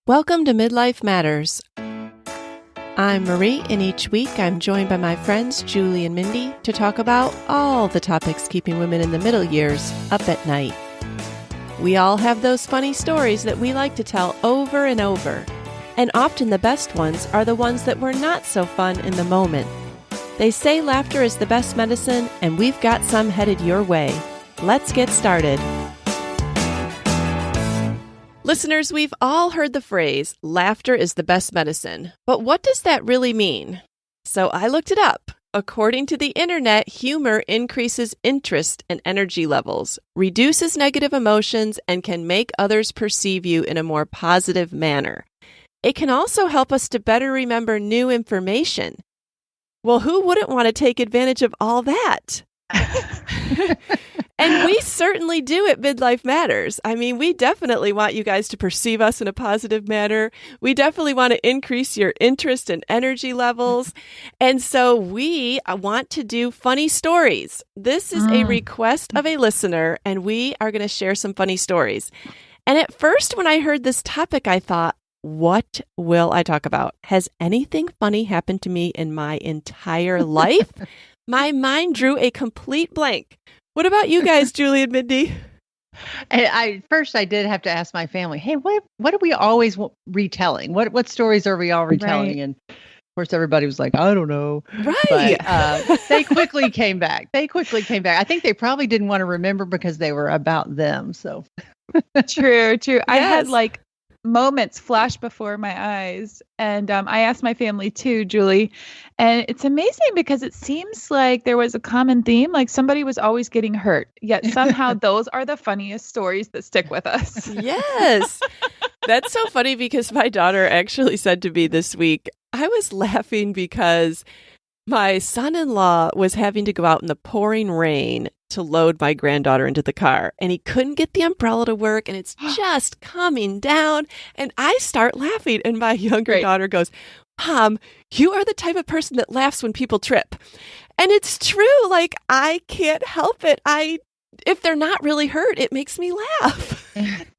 Welcome to Midlife Matters. I'm Marie, and each week I'm joined by my friends Julie and Mindy to talk about all the topics keeping women in the middle years up at night. We all have those funny stories that we like to tell over and over, and often the best ones are the ones that were not so fun in the moment. They say laughter is the best medicine, and we've got some headed your way. Let's get started. Listeners, we've all heard the phrase, laughter is the best medicine. But what does that really mean? So I looked it up. According to the internet, humor increases interest and energy levels, reduces negative emotions, and can make others perceive you in a more positive manner. It can also help us to better remember new information. Well, who wouldn't want to take advantage of all that? And we certainly do at Midlife Matters. I mean, we definitely want you guys to perceive us in a positive manner. We definitely want to increase your interest and energy levels. And so we want to do funny stories. This is a request of a listener, and we are going to share some funny stories. And at first, when I heard this topic, I thought, what will I talk about? Has anything funny happened to me in my entire life? My mind drew a complete blank. What about you guys, Julie and Mindy? And first I did have to ask my family, hey, what are we always retelling? What stories are we all retelling? Right. And of course, everybody was like, I don't know. Right. But they quickly came back. I think they probably didn't want to remember because they were about them. So True. Yes. I had moments flash before my eyes. And I asked my family too, Julie. And it's amazing because it seems like there was a common theme, like somebody was always getting hurt. Yet somehow those are the funniest stories that stick with us. Yes. That's so funny because my daughter actually said to me this week, I was laughing because my son-in-law was having to go out in the pouring rain to load my granddaughter into the car, and he couldn't get the umbrella to work, and it's just coming down, and I start laughing, and my younger daughter goes, Mom, you are the type of person that laughs when people trip. And it's true, like, I can't help it. If they're not really hurt, it makes me laugh.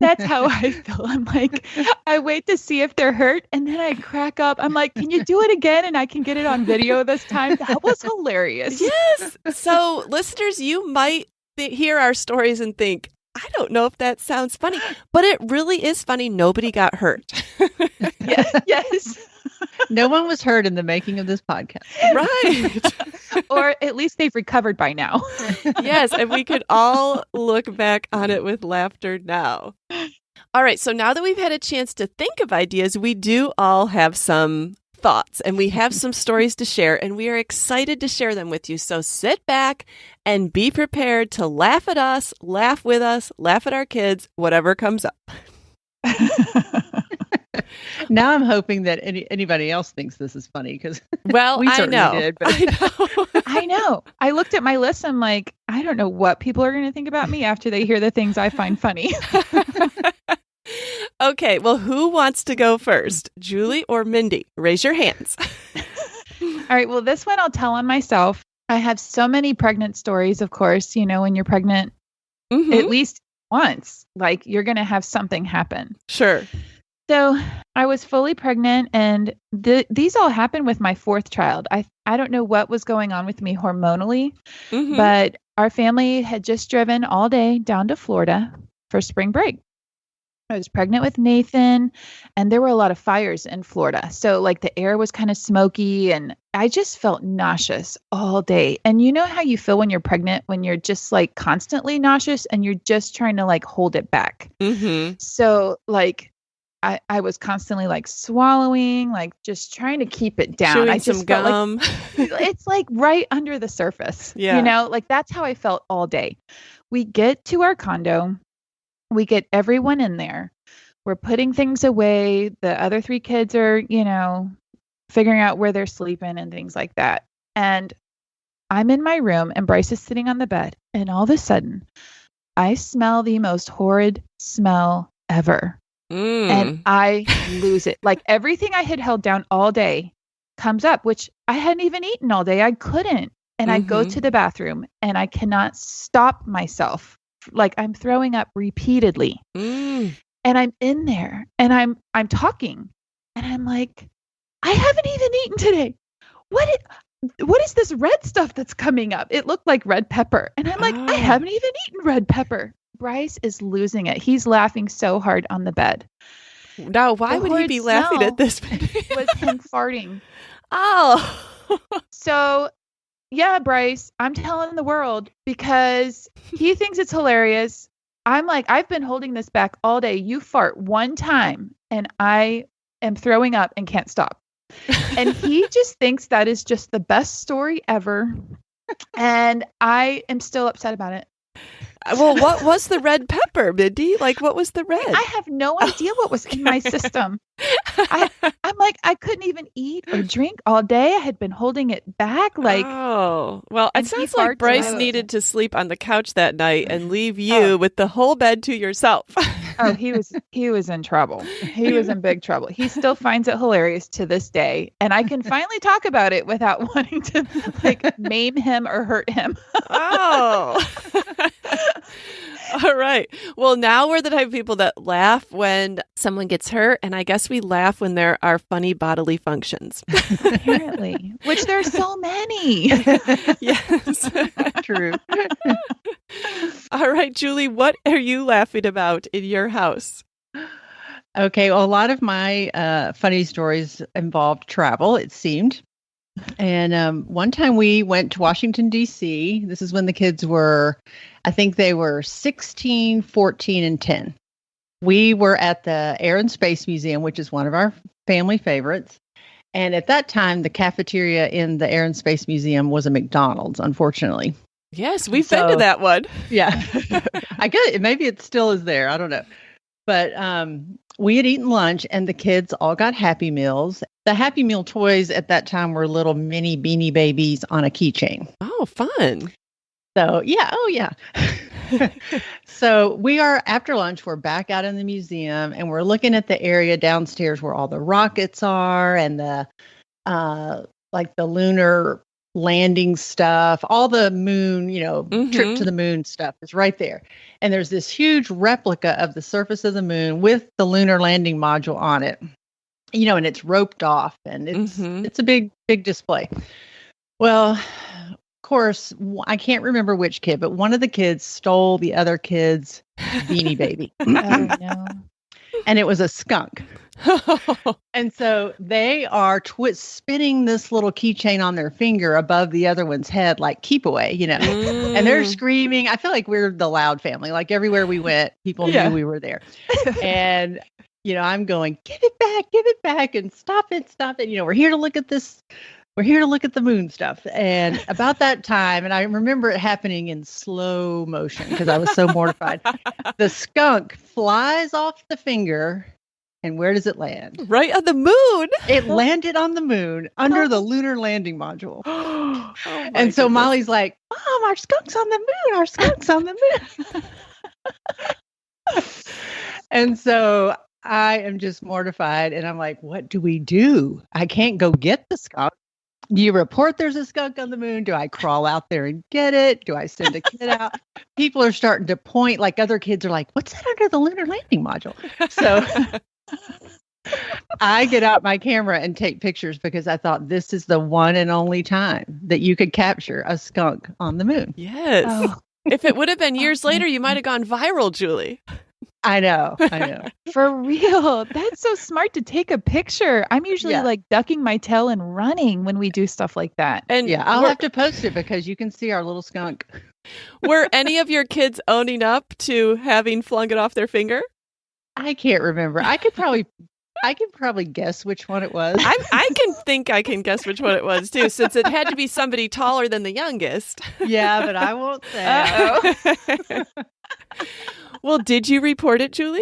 That's how I feel. I'm like, I wait to see if they're hurt, and then I crack up. I'm like, can you do it again? And I can get it on video this time. That was hilarious. Yes. So listeners, you might hear our stories and think, I don't know if that sounds funny, but it really is funny. Nobody got hurt. Yes. No one was hurt in the making of this podcast. Right. Or at least they've recovered by now. Yes. And we could all look back on it with laughter now. All right. So now that we've had a chance to think of ideas, we do all have some thoughts and we have some stories to share, and we are excited to share them with you. So sit back and be prepared to laugh at us, laugh with us, laugh at our kids, whatever comes up. Now I'm hoping that anybody else thinks this is funny because we certainly did. But I know. I looked at my list. I'm like, I don't know what people are going to think about me after they hear the things I find funny. Okay, well, who wants to go first? Julie or Mindy? Raise your hands. All right. Well, this one I'll tell on myself. I have so many pregnant stories, of course. You know, when you're pregnant, at least once, like you're going to have something happen. Sure. So I was fully pregnant, and these all happened with my fourth child. I don't know what was going on with me hormonally, but our family had just driven all day down to Florida for spring break. I was pregnant with Nathan, and there were a lot of fires in Florida. So like the air was kind of smoky, and I just felt nauseous all day. And you know how you feel when you're pregnant, when you're just like constantly nauseous and you're just trying to like hold it back. So like I was constantly like swallowing, like just trying to keep it down. Chewing I just some felt gum. like it's like right under the surface. Yeah. You know, like that's how I felt all day. We get to our condo. We get everyone in there. We're putting things away. The other three kids are, you know, figuring out where they're sleeping and things like that. And I'm in my room and Bryce is sitting on the bed. And all of a sudden, I smell the most horrid smell ever. And I lose it. Like everything I had held down all day comes up, which I hadn't even eaten all day. I couldn't. And I go to the bathroom and I cannot stop myself. Like I'm throwing up repeatedly. And I'm in there and I'm talking and I'm like, I haven't even eaten today. What is this red stuff that's coming up? It looked like red pepper. And I'm like, I haven't even eaten red pepper. Bryce is losing it. He's laughing so hard on the bed. Now, why would he be laughing at this? It was him farting. Oh. So, yeah, Bryce, I'm telling the world because he thinks it's hilarious. I'm like, I've been holding this back all day. You fart one time and I am throwing up and can't stop. And he just thinks that is just the best story ever. And I am still upset about it. Well, what was the red pepper, Mindy? Like, what was the red? I have no idea what was in my system. I'm like, I couldn't even eat or drink all day. I had been holding it back. Like, oh, well, it sounds like Bryce needed to sleep on the couch that night and leave you with the whole bed to yourself. Oh, he was in trouble. He was in big trouble. He still finds it hilarious to this day. And I can finally talk about it without wanting to like maim him or hurt him. Oh. All right. Well, now we're the type of people that laugh when someone gets hurt. And I guess we laugh when there are funny bodily functions. Apparently. Which there's so many. Yes. True. All right, Julie, what are you laughing about in your house? Okay. Well, a lot of my funny stories involved travel, it seemed. And one time we went to Washington, D.C. This is when the kids were, I think they were 16, 14, and 10. We were at the Air and Space Museum, which is one of our family favorites. And at that time, the cafeteria in the Air and Space Museum was a McDonald's, unfortunately. Yes, we've been to that one. Yeah. I get it. Maybe it still is there. I don't know. But we had eaten lunch and the kids all got Happy Meals. The Happy Meal toys at that time were little mini Beanie Babies on a keychain. Oh, fun. So, yeah. Oh, yeah. So we are, after lunch, we're back out in the museum and we're looking at the area downstairs where all the rockets are and the, like the lunar landing stuff, all the moon, trip to the moon stuff is right there. And there's this huge replica of the surface of the moon with the lunar landing module on it, and it's roped off and it's a big display. Well, of course, I can't remember which kid, but one of the kids stole the other kid's Beanie Baby. Oh, no. And it was a skunk. And so they are spinning this little keychain on their finger above the other one's head, like keep away, and they're screaming. I feel like we're the loud family. Like everywhere we went, people knew we were there. And, I'm going, give it back and stop it. We're here to look at this. We're here to look at the moon stuff. And about that time, and I remember it happening in slow motion because I was so mortified. The skunk flies off the finger. And where does it land? Right on the moon. It landed on the moon under the lunar landing module. And so Molly's like, Mom, our skunk's on the moon. Our skunk's on the moon. And so I am just mortified. And I'm like, what do we do? I can't go get the skunk. Do you report there's a skunk on the moon? Do I crawl out there and get it? Do I send a kid out? People are starting to point, like other kids are like, what's that under the lunar landing module? So I get out my camera and take pictures because I thought this is the one and only time that you could capture a skunk on the moon. Yes. Oh. If it would have been years later, you might have gone viral, Julie. I know. For real. That's so smart to take a picture. I'm usually like ducking my tail and running when we do stuff like that. And I'll have to post it because you can see our little skunk. Were any of your kids owning up to having flung it off their finger? I can't remember. I could probably guess which one it was. I can guess which one it was too, since it had to be somebody taller than the youngest. Yeah, but I won't say. Well, did you report it, Julie?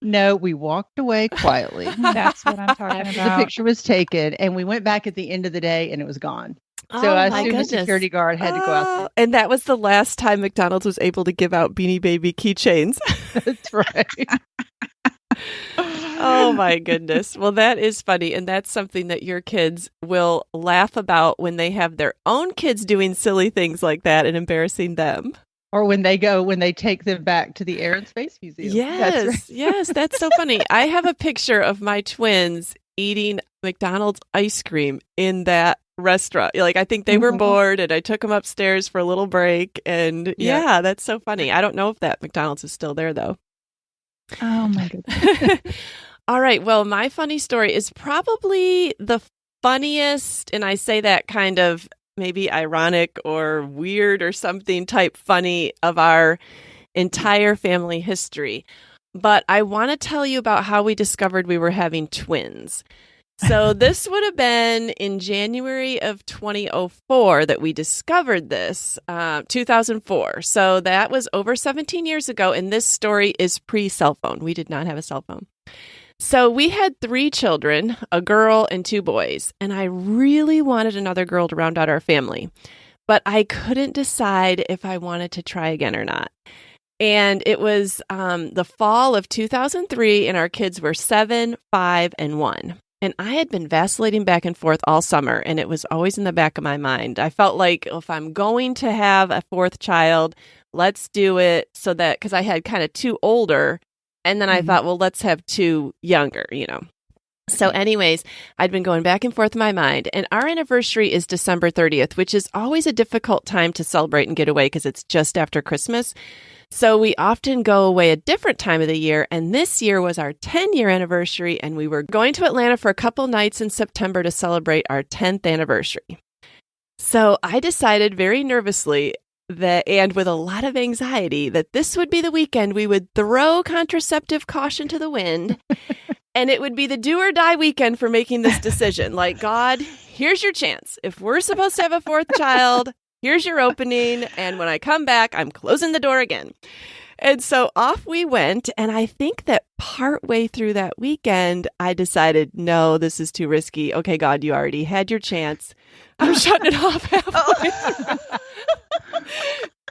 No, we walked away quietly. That's what I'm talking about. The picture was taken, and we went back at the end of the day, and it was gone. So I assume the security guard had to go out there. And that was the last time McDonald's was able to give out Beanie Baby keychains. That's right. Oh, my goodness. Well, that is funny. And that's something that your kids will laugh about when they have their own kids doing silly things like that and embarrassing them. Or when they take them back to the Air and Space Museum. Yes, yes, that's so funny. I have a picture of my twins eating McDonald's ice cream in that restaurant. Like, I think they were bored and I took them upstairs for a little break. And yeah, that's so funny. I don't know if that McDonald's is still there, though. Oh, my goodness. All right. Well, my funny story is probably the funniest. And I say that kind of maybe ironic or weird or something type funny of our entire family history. But I want to tell you about how we discovered we were having twins. So this would have been in January of 2004 that we discovered this, 2004. So that was over 17 years ago. And this story is pre-cell phone. We did not have a cell phone. So we had 3 children, a girl and 2 boys, and I really wanted another girl to round out our family, but I couldn't decide if I wanted to try again or not. And it was the fall of 2003, and our kids were 7, 5, and 1. And I had been vacillating back and forth all summer, and it was always in the back of my mind. I felt like if I'm going to have a 4th child, let's do it so that, because I had kind of 2 older. And then I thought, well, let's have 2 younger, So anyways, I'd been going back and forth in my mind. And our anniversary is December 30th, which is always a difficult time to celebrate and get away because it's just after Christmas. So we often go away a different time of the year. And this year was our 10-year anniversary. And we were going to Atlanta for a couple nights in September to celebrate our 10th anniversary. So I decided very nervously and with a lot of anxiety that this would be the weekend we would throw contraceptive caution to the wind and it would be the do or die weekend for making this decision. Like, God, here's your chance. If we're supposed to have a 4th child, here's your opening. And when I come back, I'm closing the door again. And so off we went. And I think that partway through that weekend, I decided, no, this is too risky. Okay, God, you already had your chance. I'm shutting it off halfway.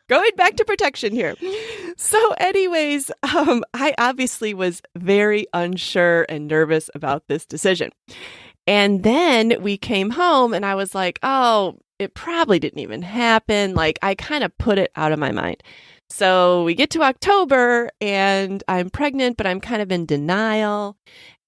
Going back to protection here. So anyways, I obviously was very unsure and nervous about this decision. And then we came home and I was like, oh, it probably didn't even happen. Like, I kind of put it out of my mind. So we get to October and I'm pregnant, but I'm kind of in denial.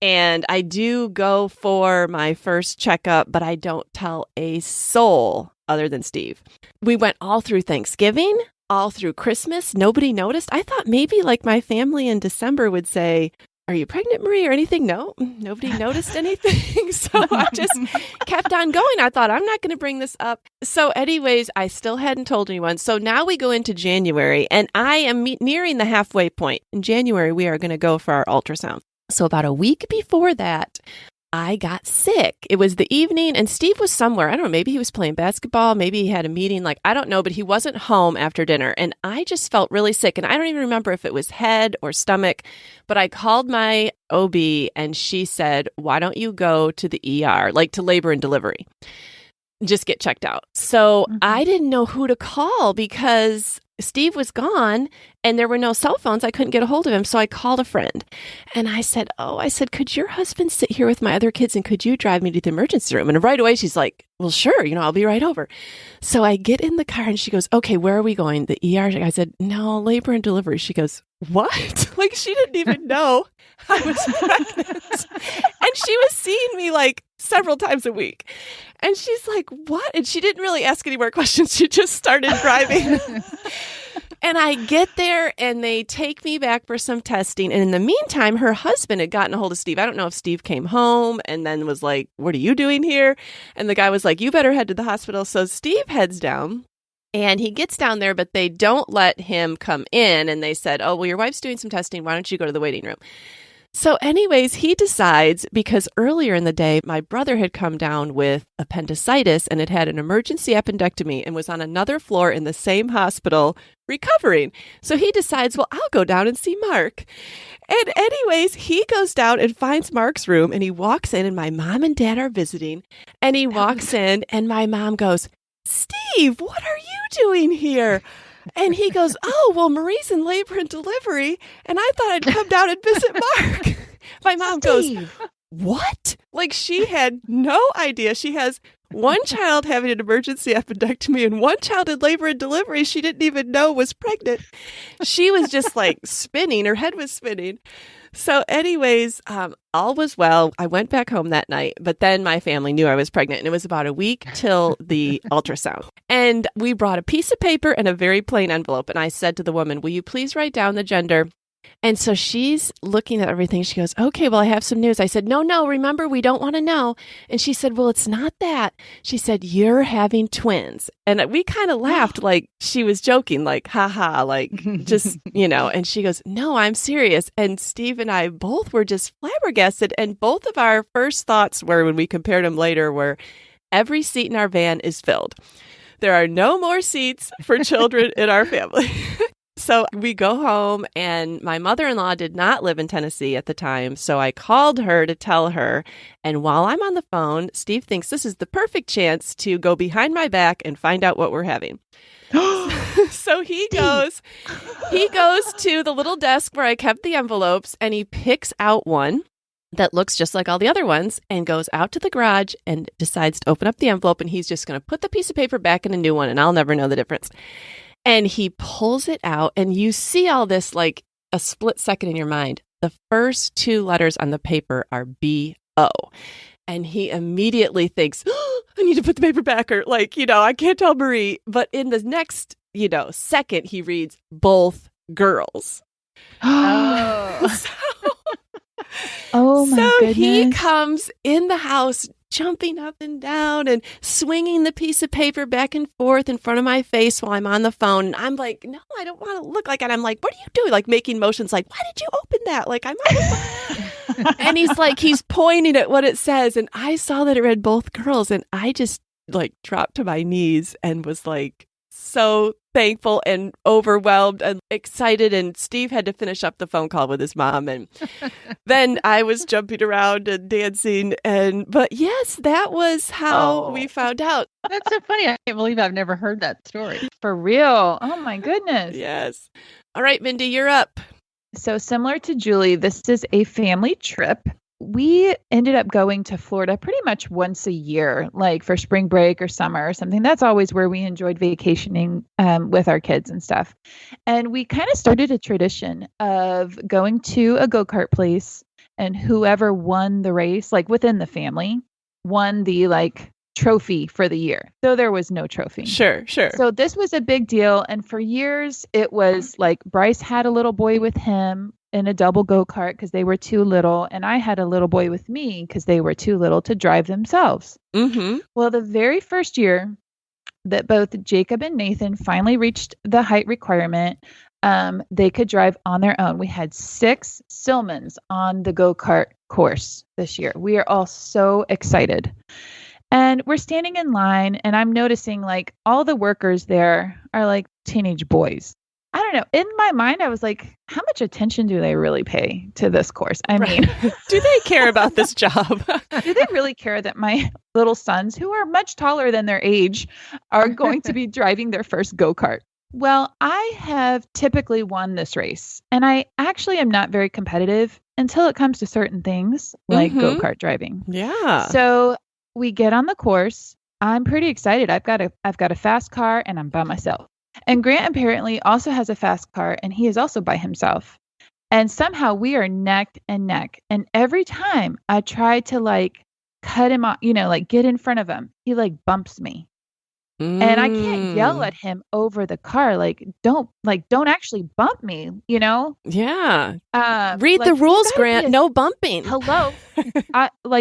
And I do go for my first checkup, but I don't tell a soul other than Steve. We went all through Thanksgiving, all through Christmas. Nobody noticed. I thought maybe like my family in December would say, are you pregnant, Marie, or anything? No, nobody noticed anything. So I just kept on going. I thought, I'm not going to bring this up. So anyways, I still hadn't told anyone. So now we go into January and I am nearing the halfway point. In January, we are going to go for our ultrasound. So about a week before that, I got sick. It was the evening and Steve was somewhere. I don't know, maybe he was playing basketball. Maybe he had a meeting. Like, I don't know, but he wasn't home after dinner. And I just felt really sick. And I don't even remember if it was head or stomach, but I called my OB and she said, why don't you go to the ER, like to labor and delivery? Just get checked out. So I didn't know who to call because Steve was gone and there were no cell phones. I couldn't get a hold of him. So I called a friend and I said, could your husband sit here with my other kids and could you drive me to the emergency room? And right away she's like, well, sure, I'll be right over. So I get in the car and she goes, okay, where are we going? The ER? I said, no, labor and delivery. She goes, what? Like, she didn't even know I was pregnant. And she was seeing me like several times a week. And she's like, what? And she didn't really ask any more questions. She just started driving. And I get there and they take me back for some testing. And in the meantime, her husband had gotten a hold of Steve. I don't know if Steve came home and then was like, what are you doing here? And the guy was like, you better head to the hospital. So Steve heads down. And he gets down there, but they don't let him come in. And they said, oh, well, your wife's doing some testing. Why don't you go to the waiting room? So anyways, he decides, because earlier in the day, my brother had come down with appendicitis and had an emergency appendectomy and was on another floor in the same hospital recovering. So he decides, well, I'll go down and see Mark. And anyways, he goes down and finds Mark's room and he walks in and my mom and dad are visiting. And he walks in and my mom goes, Steve, what are you doing here? And he goes, oh, well, Marie's in labor and delivery, and I thought I'd come down and visit Mark. My mom goes, what? Like, she had no idea. She has one child having an emergency appendectomy and one child in labor and delivery she didn't even know was pregnant. She was just like spinning. Her head was spinning. So anyways, all was well. I went back home that night, but then my family knew I was pregnant, and it was about a week till the ultrasound. And we brought a piece of paper and a very plain envelope. And I said to the woman, will you please write down the gender? And so she's looking at everything. She goes, okay, well, I have some news. I said, no, remember, we don't want to know. And she said, well, it's not that. She said, you're having twins. And we kind of laughed like she was joking, like, haha, like just, and she goes, no, I'm serious. And Steve and I both were just flabbergasted. And both of our first thoughts were, when we compared them later, were every seat in our van is filled. There are no more seats for children in our family. So we go home, and my mother-in-law did not live in Tennessee at the time. So I called her to tell her. And while I'm on the phone, Steve thinks this is the perfect chance to go behind my back and find out what we're having. So he goes to the little desk where I kept the envelopes, and he picks out one that looks just like all the other ones and goes out to the garage and decides to open up the envelope. And he's just going to put the piece of paper back in a new one, and I'll never know the difference. And he pulls it out, and you see all this like a split second in your mind. The first two letters on the paper are B-O. And he immediately thinks, oh, I need to put the paper back, or like, I can't tell Marie. But in the next, second, he reads both girls. Oh. Oh my goodness. He comes in the house jumping up and down and swinging the piece of paper back and forth in front of my face while I'm on the phone. And I'm like, no, I don't want to look like it. I'm like, what are you doing? Like making motions like, why did you open that? Like, I'm on the phone. And he's pointing at what it says. And I saw that it read both girls. And I just like dropped to my knees and was like so thankful and overwhelmed and excited. And Steve had to finish up the phone call with his mom. And then I was jumping around and dancing. But yes, that was how we found out. That's so funny. I can't believe I've never heard that story. For real. Oh my goodness. Yes. All right, Mindy, you're up. So similar to Julie, this is a family trip. We ended up going to Florida pretty much once a year, like for spring break or summer or something. That's always where we enjoyed vacationing with our kids and stuff. And we kind of started a tradition of going to a go-kart place, and whoever won the race, like within the family, won the like trophy for the year. Though there was no trophy. Sure. So this was a big deal. And for years, it was like Bryce had a little boy with him in a double go-kart because they were too little. And I had a little boy with me because they were too little to drive themselves. Mm-hmm. Well, the very first year that both Jacob and Nathan finally reached the height requirement, they could drive on their own. We had 6 Stillmans on the go-kart course this year. We are all so excited. And we're standing in line, and I'm noticing like all the workers there are like teenage boys. I don't know. In my mind, I was like, how much attention do they really pay to this course? I mean, do they care about this job? Do they really care that my little sons, who are much taller than their age, are going to be driving their first go-kart? Well, I have typically won this race, and I actually am not very competitive until it comes to certain things like go-kart driving. Yeah. So we get on the course. I'm pretty excited. I've got a fast car, and I'm by myself. And Grant apparently also has a fast car, and he is also by himself. And somehow we are neck and neck. And every time I try to like cut him off, like get in front of him, he like bumps me. And I can't yell at him over the car. Don't actually bump me, Yeah. Read the rules, Grant. No bumping. Hello.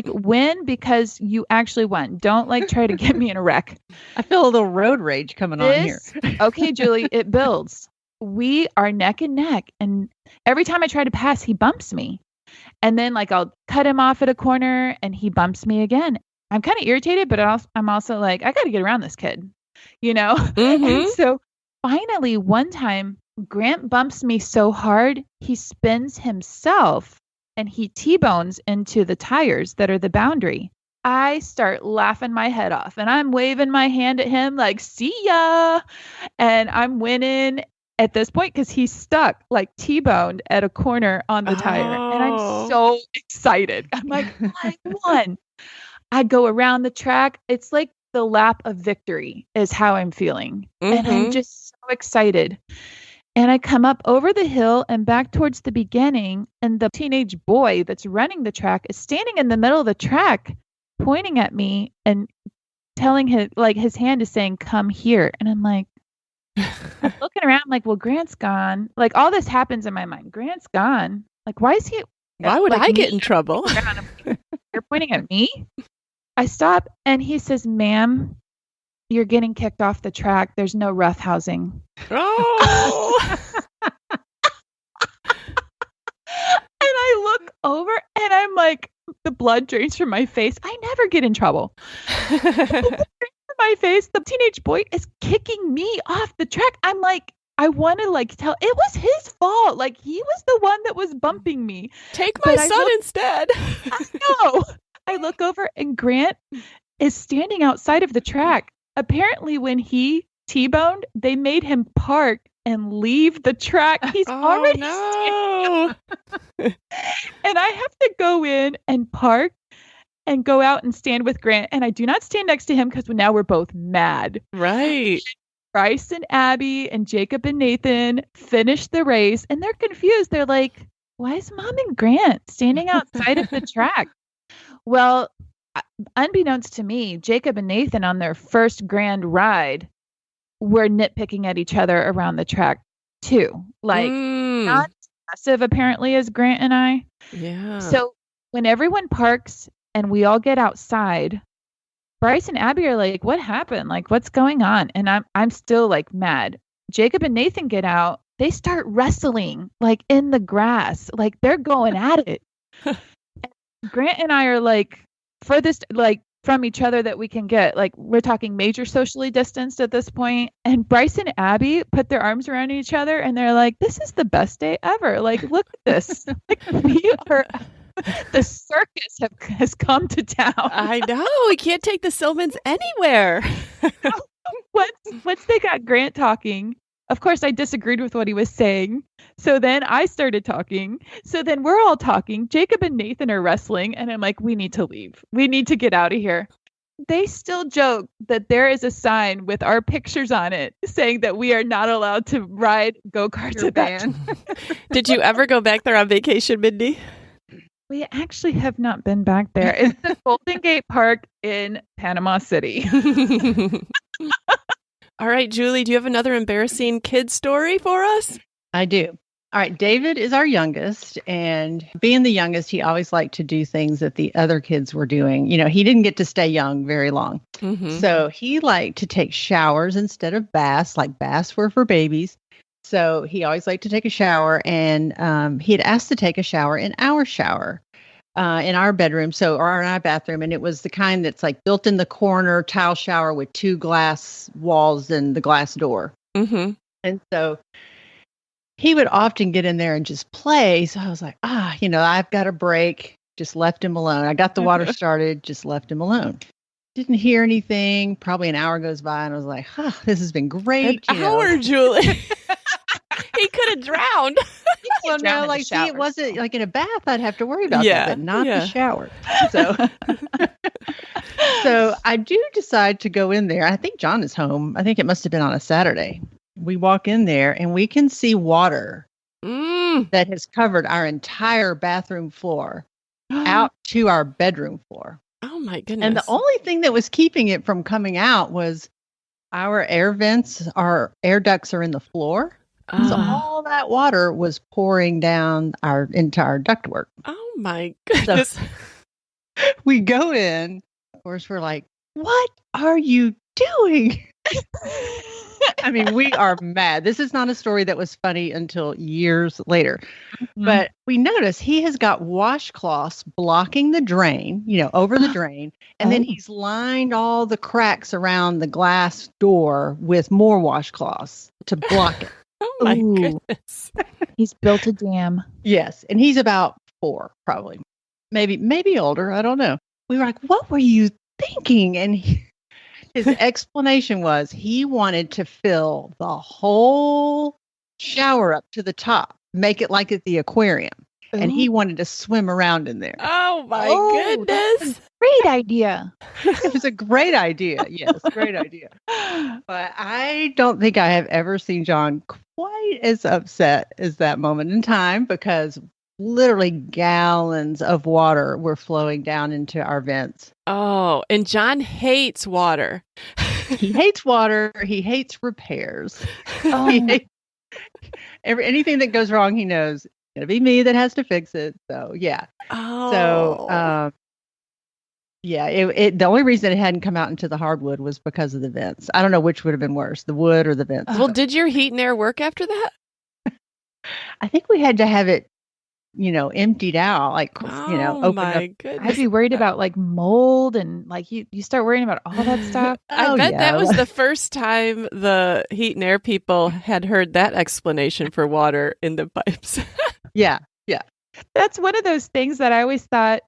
Win because you actually won. Don't try to get me in a wreck. I feel a little road rage coming on here. Okay, Julie, it builds. We are neck and neck. And every time I try to pass, he bumps me. And then I'll cut him off at a corner and he bumps me again. I'm kind of irritated, but I'm also like, I got to get around this kid, And so finally, one time, Grant bumps me so hard, he spins himself and he T-bones into the tires that are the boundary. I start laughing my head off and I'm waving my hand at him like, see ya. And I'm winning at this point because he's stuck T-boned at a corner on the tire. And I'm so excited. I'm like, I won. I go around the track. It's like the lap of victory is how I'm feeling. And I'm just so excited. And I come up over the hill and back towards the beginning, and the teenage boy that's running the track is standing in the middle of the track, pointing at me and telling his hand is saying, "Come here." And I'm like, I'm looking around like, well, Grant's gone. Like all this happens in my mind. Grant's gone. Like, why is he? Why would I get in trouble? You're pointing at me? I stop and he says, "Ma'am, you're getting kicked off the track. There's no roughhousing." Oh. And I look over and I'm like, the blood drains from my face. I never get in trouble. My face, the teenage boy is kicking me off the track. I'm like, I want to tell, it was his fault. Like he was the one that was bumping me. Take my son instead. I know. I look over and Grant is standing outside of the track. Apparently when he T-boned, they made him park and leave the track. He's already standing. And I have to go in and park and go out and stand with Grant. And I do not stand next to him because now we're both mad. Right. Bryce and Abby and Jacob and Nathan finish the race and they're confused. They're like, why is Mom and Grant standing outside of the track? Well, unbeknownst to me, Jacob and Nathan on their first grand ride were nitpicking at each other around the track too. Like not as aggressive apparently as Grant and I. Yeah. So when everyone parks and we all get outside, Bryce and Abby are like, what happened? Like, what's going on? And I'm still like mad. Jacob and Nathan get out. They start wrestling like in the grass. Like they're going at it. Grant and I are like furthest like from each other that we can get. Like we're talking major socially distanced at this point. And Bryce and Abby put their arms around each other and they're like, this is the best day ever. Like, look at this. Like we are... The circus has come to town. I know. We can't take the Silmans anywhere. Once they got Grant talking, of course, I disagreed with what he was saying. So then I started talking. So then we're all talking. Jacob and Nathan are wrestling. And I'm like, we need to leave. We need to get out of here. They still joke that there is a sign with our pictures on it saying that we are not allowed to ride go-karts at that. Did you ever go back there on vacation, Mindy? We actually have not been back there. It's the Golden Gate Park in Panama City. All right, Julie, do you have another embarrassing kid story for us? I do. All right, David is our youngest, and being the youngest, he always liked to do things that the other kids were doing. You know, he didn't get to stay young very long. So he liked to take showers instead of baths, like baths were for babies. So he always liked to take a shower, and he had asked to take a shower in our shower, in our bedroom, or in our bathroom. And it was the kind that's like built in the corner tile shower with 2 glass walls and the glass door. And so he would often get in there and just play. So I was like, I've got a break. Just left him alone. I got the water started, just left him alone. Didn't hear anything. Probably an hour goes by, and I was like, this has been great. An hour, Julie. He could have drowned. Well, no, like, see, it wasn't like in a bath, I'd have to worry about that, but not the shower. So I do decide to go in there. I think John is home. I think it must have been on a Saturday. We walk in there and we can see water that has covered our entire bathroom floor out to our bedroom floor. Oh my goodness. And the only thing that was keeping it from coming out was our air vents, our air ducts are in the floor. So all that water was pouring down our entire ductwork. Oh my goodness. So we go in, of course, we're like, what are you doing? I mean, we are mad. This is not a story that was funny until years later. But we notice he has got washcloths blocking the drain, over the drain. And then he's lined all the cracks around the glass door with more washcloths to block it. Oh my goodness. He's built a dam. Yes. And he's about 4, probably. Maybe older. I don't know. We were like, what were you thinking? And his explanation was he wanted to fill the whole shower up to the top, make it like at the aquarium. and he wanted to swim around in there. Oh my goodness. Great idea. It was a great idea. Yes, great idea. But I don't think I have ever seen John quite as upset as that moment in time, because literally gallons of water were flowing down into our vents. Oh, and John hates water. He hates water. He hates repairs. Oh. He hates anything that goes wrong. He knows it's going to be me that has to fix it. So, yeah. Oh. So, the only reason it hadn't come out into the hardwood was because of the vents. I don't know which would have been worse, the wood or the vents. Well, did your heat and air work after that? I think we had to have it, emptied out, open my up. goodness. I'd be worried about like mold and like you start worrying about all that stuff. I bet that was the first time the heat and air people had heard that explanation for water in the pipes. Yeah. That's one of those things that I always thought.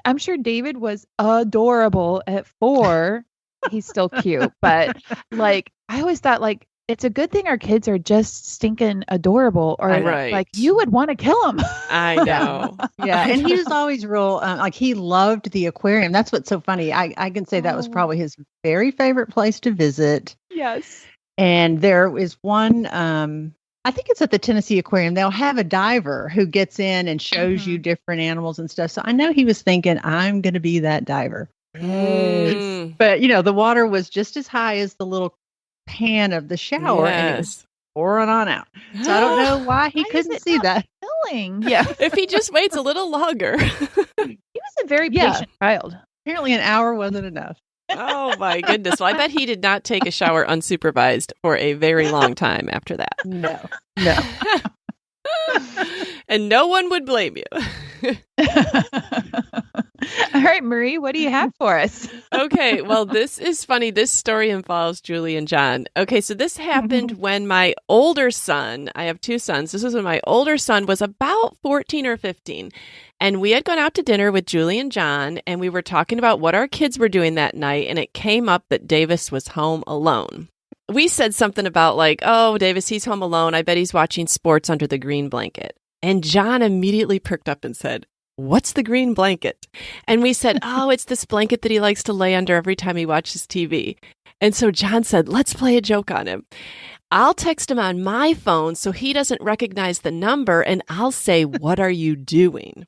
I'm sure David was adorable at 4. He's still cute, but like I always thought, like it's a good thing our kids are just stinking adorable, or like you would want to kill them. I know. Yeah, and he was always real. Like he loved the aquarium. That's what's so funny. I can say that was probably his very favorite place to visit. Yes. And there is one. I think it's at the Tennessee Aquarium. They'll have a diver who gets in and shows you different animals and stuff. So I know he was thinking, I'm going to be that diver. Mm. But, the water was just as high as the little pan of the shower. Yes. And it was pouring on out. So I don't know why he couldn't see that. Filling. Yeah. If he just waits a little longer. He was a very patient child. Apparently an hour wasn't enough. Oh my goodness. Well, I bet he did not take a shower unsupervised for a very long time after that. No. And no one would blame you. All right, Marie, what do you have for us? Okay, well, this is funny. This story involves Julie and John. Okay, so this happened when my older son, I have 2 sons. This was when my older son was about 14 or 15. And we had gone out to dinner with Julie and John, and we were talking about what our kids were doing that night. And it came up that Davis was home alone. We said something about like, oh, Davis, he's home alone. I bet he's watching sports under the green blanket. And John immediately perked up and said, what's the green blanket? And we said, oh, it's this blanket that he likes to lay under every time he watches TV. And so John said, let's play a joke on him. I'll text him on my phone so he doesn't recognize the number, and I'll say, what are you doing?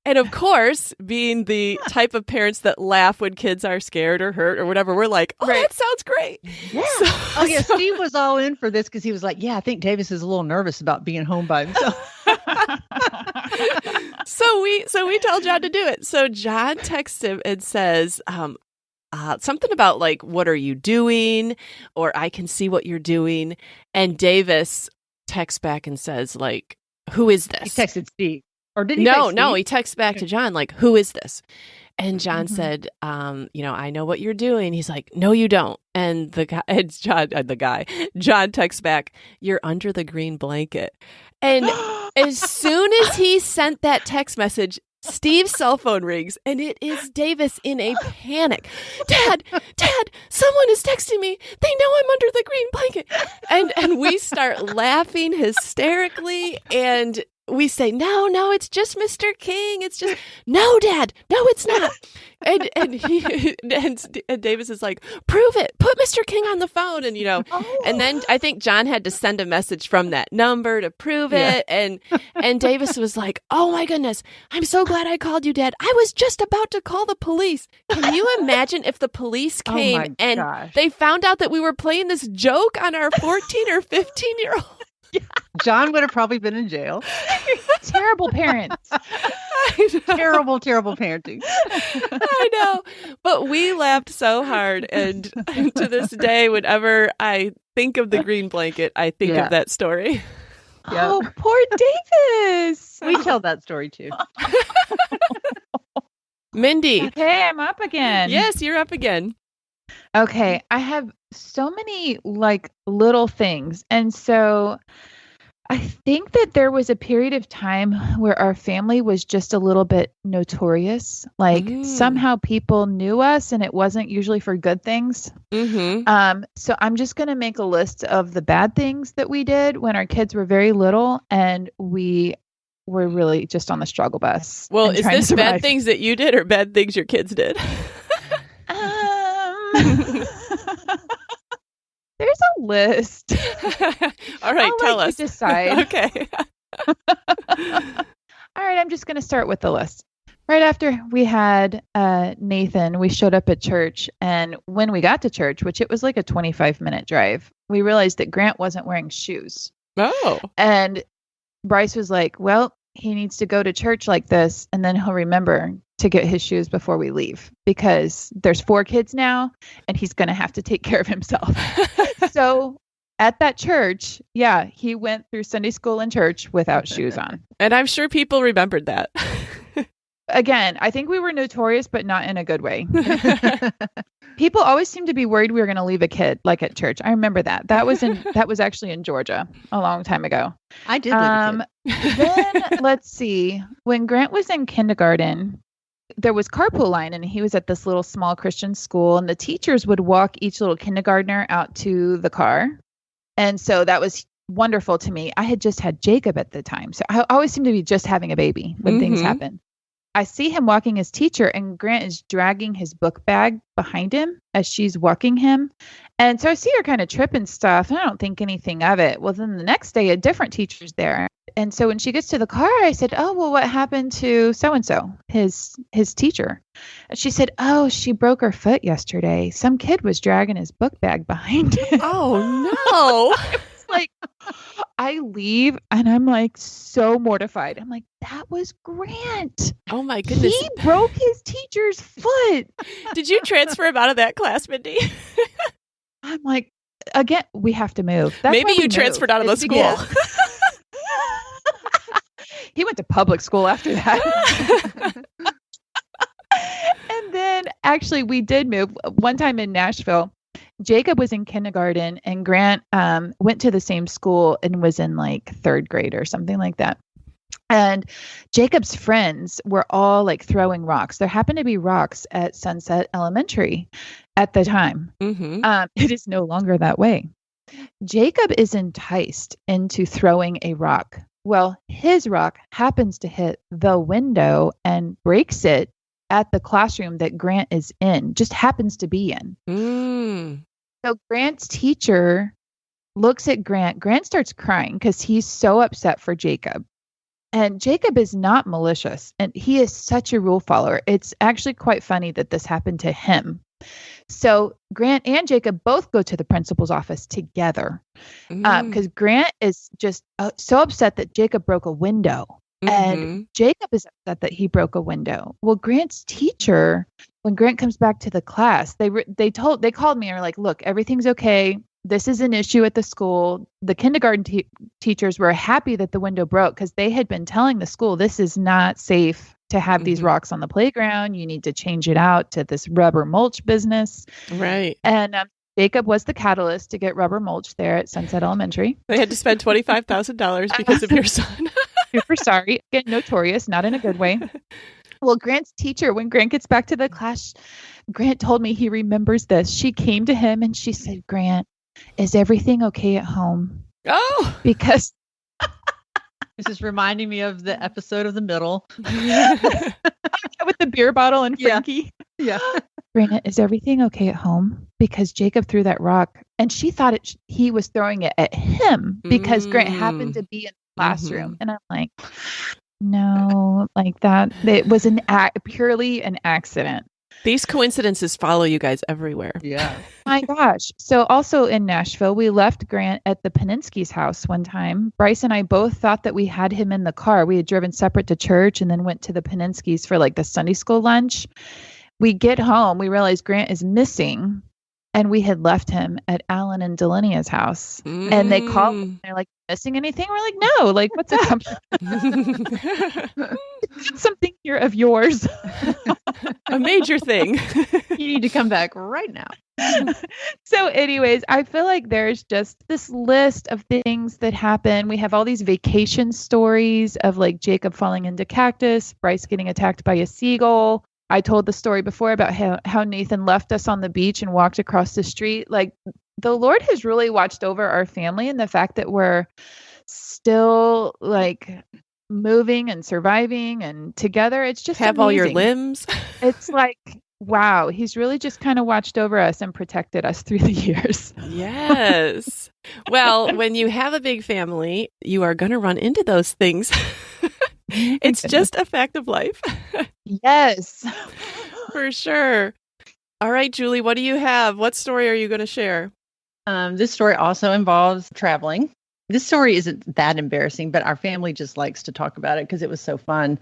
And of course, being the type of parents that laugh when kids are scared or hurt or whatever, we're like, oh, that sounds great. Yeah. Steve was all in for this because he was like, yeah, I think Davis is a little nervous about being home by himself. So we tell John to do it. So John texts him and says something about like, what are you doing? Or I can see what you're doing. And Davis texts back and says like, who is this? He texted Steve. Or did he? No, he texts back to John like, who is this? And John said, I know what you're doing. He's like, no, you don't. And John texts back, you're under the green blanket. And as soon as he sent that text message, Steve's cell phone rings, and it is Davis in a panic. Dad, someone is texting me. They know I'm under the green blanket. And we start laughing hysterically, and we say, no, it's just Mr. King. It's just, no, Dad, no, it's not. And Davis is like, prove it. Put Mr. King on the phone. And, and then I think John had to send a message from that number to prove it. And Davis was like, oh my goodness, I'm so glad I called you, Dad. I was just about to call the police. Can you imagine if the police came and they found out that we were playing this joke on our 14 or 15-year-old? Yeah. John would have probably been in jail. Terrible parents. Terrible parenting. I know. But we laughed so hard. And to this day, whenever I think of the green blanket, I think of that story. Oh, poor Davis. We tell that story too. Mindy. Okay, I'm up again. Yes, you're up again. Okay, I have so many like little things. And so I think that there was a period of time where our family was just a little bit notorious. Like somehow people knew us, and it wasn't usually for good things. So I'm just going to make a list of the bad things that we did when our kids were very little, and we we're really just on the struggle bus. Well, is this bad things that you did or bad things your kids did? There's a list. All right, tell us. You decide. Okay. All right, I'm just going to start with the list. Right after we had Nathan, we showed up at church. And when we got to church, which it was like a 25-minute drive, we realized that Grant wasn't wearing shoes. Oh. And Bryce was like, well, he needs to go to church like this, and then he'll remember to get his shoes before we leave, because there's 4 kids now, and he's going to have to take care of himself. So at that church, he went through Sunday school and church without shoes on. And I'm sure people remembered that. Again, I think we were notorious, but not in a good way. People always seemed to be worried we were going to leave a kid like at church. I remember that. That was actually in Georgia a long time ago. I did leave a kid. Then let's see. When Grant was in kindergarten, there was carpool line, and he was at this little small Christian school, and the teachers would walk each little kindergartner out to the car. And so that was wonderful to me. I had just had Jacob at the time. So I always seem to be just having a baby when things happen. I see him walking his teacher, and Grant is dragging his book bag behind him as she's walking him. And so I see her kind of trip and stuff, and I don't think anything of it. Well, then the next day, a different teacher's there. And so when she gets to the car, I said, oh, well, what happened to so-and-so, his teacher? And she said, oh, she broke her foot yesterday. Some kid was dragging his book bag behind him. Oh, no. It's like, I leave and I'm like so mortified. I'm like, that was Grant. Oh my goodness. He broke his teacher's foot. Did you transfer him out of that class, Mindy? I'm like, again, we have to move. That's Maybe you transferred out of the school. He went to public school after that. And then actually we did move one time in Nashville. Jacob was in kindergarten and Grant went to the same school and was in like 3rd grade or something like that. And Jacob's friends were all like throwing rocks. There happened to be rocks at Sunset Elementary at the time. It is no longer that way. Jacob is enticed into throwing a rock. Well, his rock happens to hit the window and breaks it at the classroom that Grant is in, just happens to be in. So Grant's teacher looks at Grant. Grant starts crying because he's so upset for Jacob. And Jacob is not malicious, and he is such a rule follower. It's actually quite funny that this happened to him. So Grant and Jacob both go to the principal's office together because Grant is just so upset that Jacob broke a window. And Jacob is upset that he broke a window. Well, Grant's teacher, when Grant comes back to the class, they called me and were like, look, everything's okay. This is an issue at the school. The kindergarten teachers were happy that the window broke because they had been telling the school, this is not safe to have these rocks on the playground. You need to change it out to this rubber mulch business. Right. And Jacob was the catalyst to get rubber mulch there at Sunset Elementary. They had to spend $25,000 because of your son. Super sorry. Again, notorious, not in a good way. Well, Grant's teacher, when Grant gets back to the class, Grant told me he remembers this. She came to him and she said, Grant, is everything okay at home? Oh, because this is reminding me of the episode of The Middle. With the beer bottle and Frankie. Yeah. Grant, is everything okay at home? Because Jacob threw that rock and she thought he was throwing it at him because Grant happened to be in the classroom. And I'm like, no, like that. It was purely an accident. These coincidences follow you guys everywhere. Yeah. My gosh. So also in Nashville, we left Grant at the Paninsky's house one time. Bryce and I both thought that we had him in the car. We had driven separate to church and then went to the Paninsky's for like the Sunday school lunch. We get home, we realize Grant is missing, and we had left him at Alan and Delinia's house. And they call, they're like, missing anything? We're like, no, like, what's up? Something here of yours. A major thing. You need to come back right now. So anyways, I feel like there's just this list of things that happen. We have all these vacation stories of like Jacob falling into cactus, Bryce getting attacked by a seagull. I told the story before about how Nathan left us on the beach and walked across the street. Like the Lord has really watched over our family, and the fact that we're still like moving and surviving and together. It's just Have amazing. all your limbs. It's like, wow, he's really just kind of watched over us and protected us through the years. Yes. Well, when you have a big family, you are going to run into those things. It's just a fact of life. Yes. For sure. All right, Julie, what do you have? What story are you going to share? This story also involves traveling. This story isn't that embarrassing, but our family just likes to talk about it because it was so fun.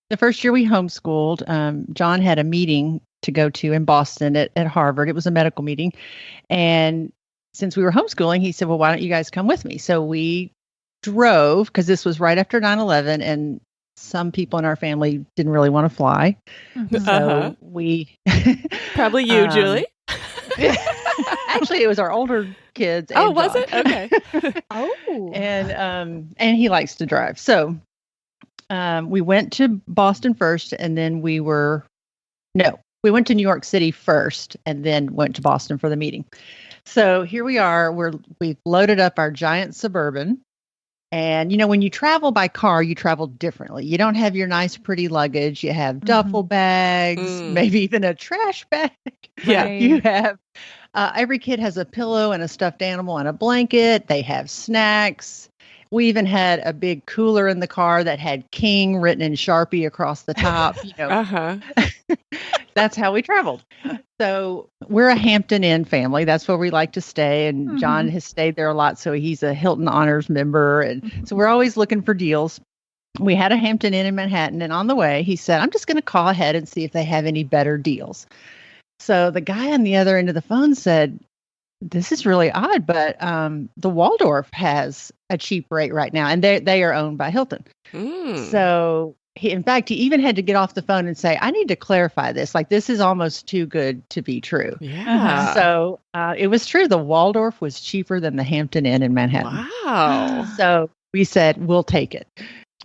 The first year we homeschooled, John had a meeting to go to in Boston at Harvard. It was a medical meeting. And since we were homeschooling, he said, well, why don't you guys come with me? So we drove because this was right after 9/11 and some people in our family didn't really want to fly. Mhm. So we Probably you, Julie. Actually, it was our older kids. Oh, and was John. it? Okay. Oh. And he likes to drive. So we went to Boston first, and then we went to New York City first, and then went to Boston for the meeting. So here we are. We've loaded up our giant Suburban. And, when you travel by car, you travel differently. You don't have your nice, pretty luggage. You have duffel bags, maybe even a trash bag. Yeah. Right. You have, every kid has a pillow and a stuffed animal and a blanket. They have snacks. We even had a big cooler in the car that had King written in Sharpie across the top. That's how we traveled. So we're a Hampton Inn family. That's where we like to stay. And John has stayed there a lot. So he's a Hilton Honors member. And so we're always looking for deals. We had a Hampton Inn in Manhattan. And on the way, he said, I'm just going to call ahead and see if they have any better deals. So the guy on the other end of the phone said, this is really odd, but the Waldorf has a cheap rate right now. And they are owned by Hilton. So he even had to get off the phone and say, I need to clarify this. Like, this is almost too good to be true. Yeah. So it was true. The Waldorf was cheaper than the Hampton Inn in Manhattan. Wow. So we said, we'll take it.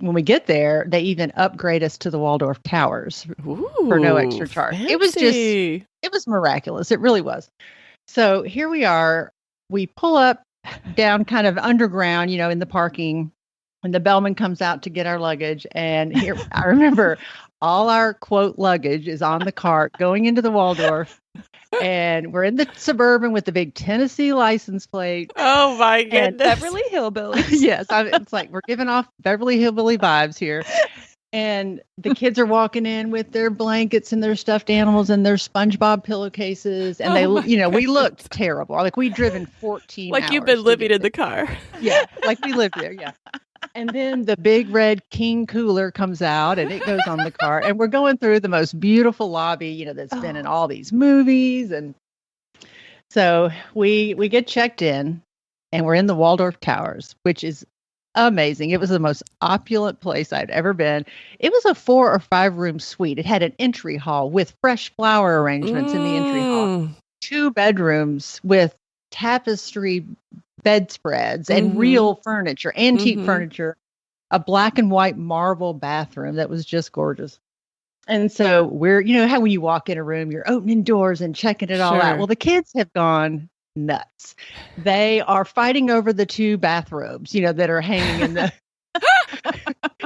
When we get there, they even upgrade us to the Waldorf Towers for no extra charge. Fancy. It was miraculous. It really was. So here we are. We pull up down kind of underground, in the parking. And the bellman comes out to get our luggage. And here, I remember all our, quote, luggage is on the cart going into the Waldorf. And we're in the Suburban with the big Tennessee license plate. Oh, my goodness. And Beverly Hillbillies. Yes. It's like we're giving off Beverly Hillbilly vibes here. And the kids are walking in with their blankets and their stuffed animals and their SpongeBob pillowcases. And we looked terrible. Like we'd driven 14 hours. Like you've been living in the car. Yeah. Like we lived there. Yeah. And then the big red King cooler comes out and it goes on the car. And we're going through the most beautiful lobby, that's been in all these movies. And so we get checked in and we're in the Waldorf Towers, which is amazing. It was the most opulent place I'd ever been. It was a 4 or 5 room suite. It had an entry hall with fresh flower arrangements in the entry hall, 2 bedrooms with tapestry bedspreads and real furniture, antique furniture, a black and white marble bathroom that was just gorgeous. And so we're, how when you walk in a room, you're opening doors and checking it all out. Well, the kids have gone nuts. They are fighting over the 2 bathrobes, that are hanging in the,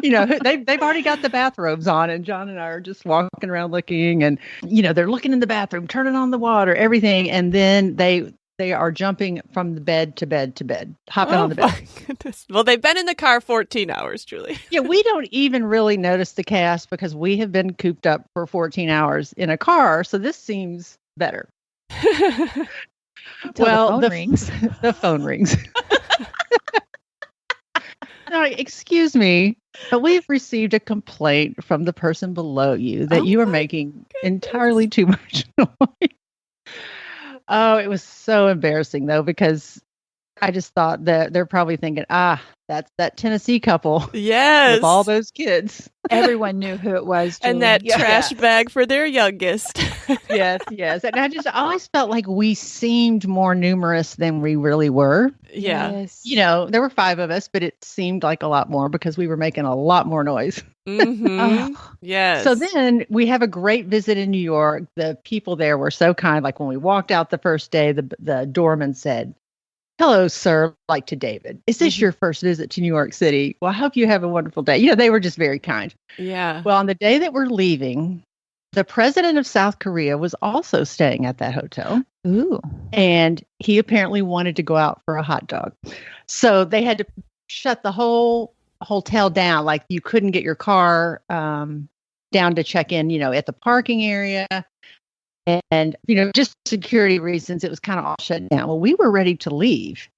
they've already got the bathrobes on, and John and I are just walking around looking, and, they're looking in the bathroom, turning on the water, everything. And then they are jumping from the bed to bed to bed, hopping on the bed. My goodness. Well, they've been in the car 14 hours, Julie. Yeah, we don't even really notice the chaos because we have been cooped up for 14 hours in a car. So this seems better. Well, the phone rings. The phone rings. No, excuse me, but we've received a complaint from the person below you that you are making entirely too much noise. Oh, it was so embarrassing, though, because I just thought that they're probably thinking, that's that Tennessee couple. Yes. With all those kids. Everyone knew who it was, Julie. And that trash bag for their youngest. Yes. And I just always felt like we seemed more numerous than we really were. Yeah. Yes. There were 5 of us, but it seemed like a lot more because we were making a lot more noise. Yes. So then we have a great visit in New York. The people there were so kind. Like when we walked out the first day, the doorman said, hello, sir, like to David. Is this your first visit to New York City? Well, I hope you have a wonderful day. They were just very kind. Yeah. Well, on the day that we're leaving, the president of South Korea was also staying at that hotel. Ooh. And he apparently wanted to go out for a hot dog. So they had to shut the whole hotel down. Like you couldn't get your car down to check in, at the parking area. And, just security reasons, it was kind of all shut down. Well, we were ready to leave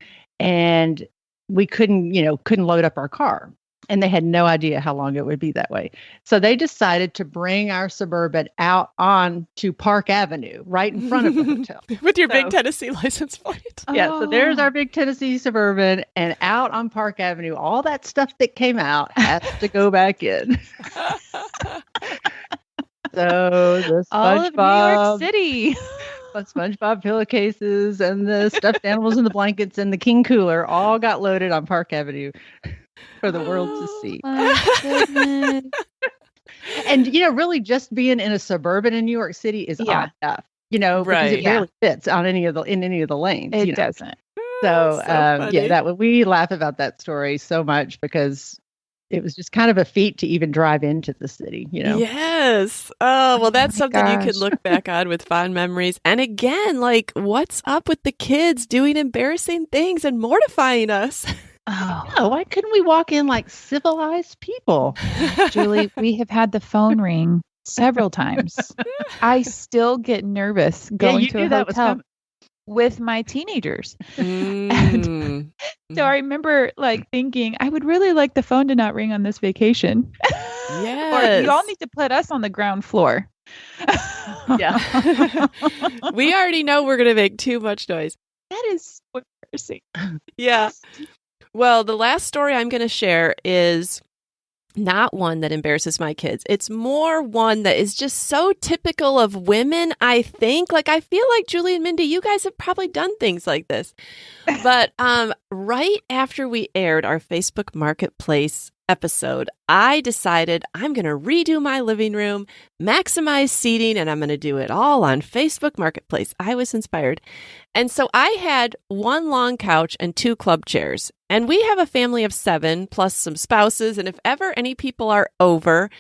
and we couldn't load up our car. And they had no idea how long it would be that way. So they decided to bring our Suburban out on to Park Avenue, right in front of the hotel. With your big Tennessee license plate. Yeah, so there's our big Tennessee Suburban, and out on Park Avenue, all that stuff that came out has to go back in. So the all of New York City. SpongeBob pillowcases and the stuffed animals and the blankets and the King cooler all got loaded on Park Avenue for the world to see. My goodness. And, really just being in a Suburban in New York City is odd enough, because it barely fits on in any of the lanes. It doesn't. So we laugh about that story so much because it was just kind of a feat to even drive into the city, Yes. Oh, well, that's something you could look back on with fond memories. And again, like, what's up with the kids doing embarrassing things and mortifying us? Oh, no, why couldn't we walk in like civilized people? Julie, we have had the phone ring several times. I still get nervous going to a hotel with my teenagers. And so I remember thinking, I would really like the phone to not ring on this vacation. Yes. Or you all need to put us on the ground floor. Yeah. We already know we're going to make too much noise. That is so embarrassing. Yeah. Well, the last story I'm going to share is not one that embarrasses my kids. It's more one that is just so typical of women, I think. Like, I feel like Julie and Mindy, you guys have probably done things like this. But right after we aired our Facebook Marketplace episode, I decided I'm going to redo my living room, maximize seating, and I'm going to do it all on Facebook Marketplace. I was inspired. And so I had one long couch and 2 club chairs. And we have a family of 7 plus some spouses. And if ever any people are over,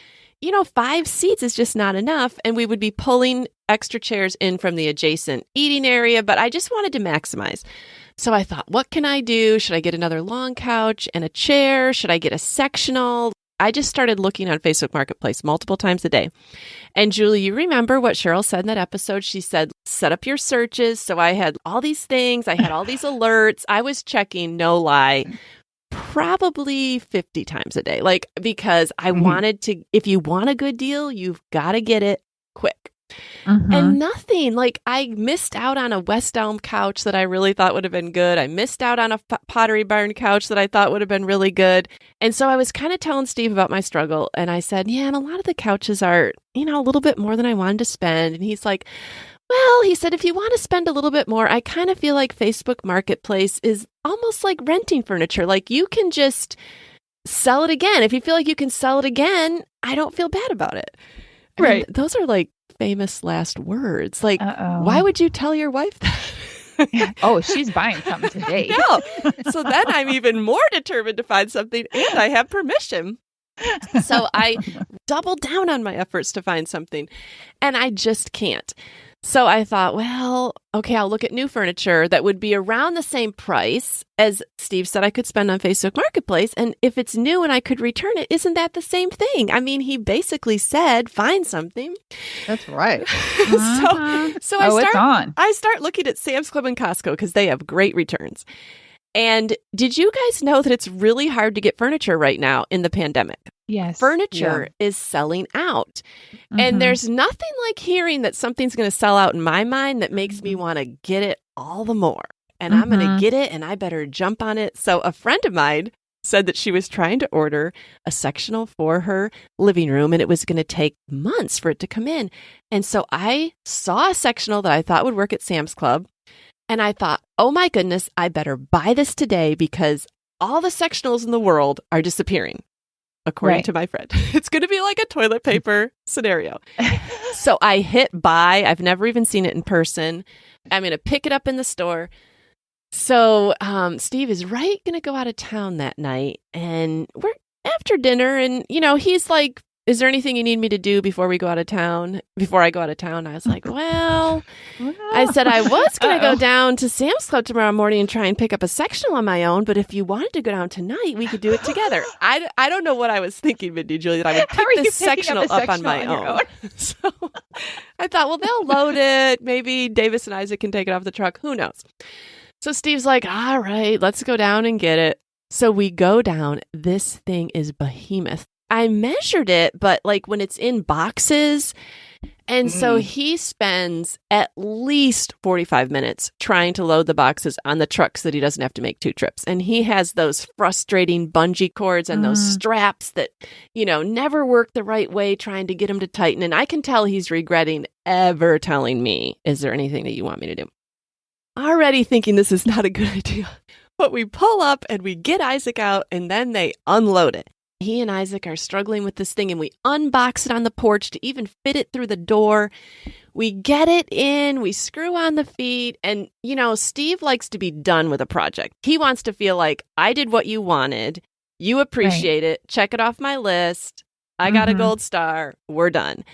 5 seats is just not enough. And we would be pulling extra chairs in from the adjacent eating area. But I just wanted to maximize. So I thought, what can I do? Should I get another long couch and a chair? Should I get a sectional? I just started looking on Facebook Marketplace multiple times a day. And Julie, you remember what Cheryl said in that episode? She said, set up your searches. So I had all these things. I had all these alerts. I was checking, no lie, probably 50 times a day. Because I wanted to, if you want a good deal, you've got to get it quick. And nothing. I missed out on a West Elm couch that I really thought would have been good. I missed out on a Pottery Barn couch that I thought would have been really good. And so I was kind of telling Steve about my struggle. And I said, and a lot of the couches are, a little bit more than I wanted to spend. And he's like, well, he said, if you want to spend a little bit more, I kind of feel like Facebook Marketplace is almost like renting furniture. You can just sell it again. If you feel like you can sell it again, I don't feel bad about it. Right. And those are famous last words. Why would you tell your wife that? Oh, she's buying something today. No. So then I'm even more determined to find something, and I have permission. So I doubled down on my efforts to find something, and I just can't. So I thought, well, okay, I'll look at new furniture that would be around the same price as Steve said I could spend on Facebook Marketplace. And if it's new and I could return it, isn't that the same thing? I mean, he basically said, find something. That's right. So I start looking at Sam's Club and Costco because they have great returns. And did you guys know that it's really hard to get furniture right now in the pandemic? Yes. Furniture is selling out. And there's nothing like hearing that something's going to sell out in my mind that makes me want to get it all the more. And I'm going to get it and I better jump on it. So a friend of mine said that she was trying to order a sectional for her living room and it was going to take months for it to come in. And so I saw a sectional that I thought would work at Sam's Club. And I thought, oh my goodness, I better buy this today because all the sectionals in the world are disappearing, according to my friend. It's going to be like a toilet paper scenario. So I hit buy. I've never even seen it in person. I'm going to pick it up in the store. So Steve is going to go out of town that night, and we're after dinner, and he's like, "Is there anything you need me to do before we go out of town? Before I go out of town?" I was like, "Well," I said I was going to go down to Sam's Club tomorrow morning and try and pick up a sectional on my own, but if you wanted to go down tonight, we could do it together. I don't know what I was thinking, Mindy, Julie, that I would pick this sectional up on my own. So I thought, well, they'll load it. Maybe Davis and Isaac can take it off the truck. Who knows? So Steve's like, all right, let's go down and get it. So we go down. This thing is behemoth. I measured it, but like when it's in boxes. And so he spends at least 45 minutes trying to load the boxes on the truck so that he doesn't have to make 2 trips. And he has those frustrating bungee cords and those straps that, never work the right way, trying to get him to tighten. And I can tell he's regretting ever telling me, is there anything that you want me to do? Already thinking this is not a good idea. But we pull up and we get Isaac out, and then they unload it. He and Isaac are struggling with this thing, and we unbox it on the porch to even fit it through the door. We get it in, we screw on the feet, and, Steve likes to be done with a project. He wants to feel like, I did what you wanted, you appreciate it, check it off my list, I got a gold star, we're done.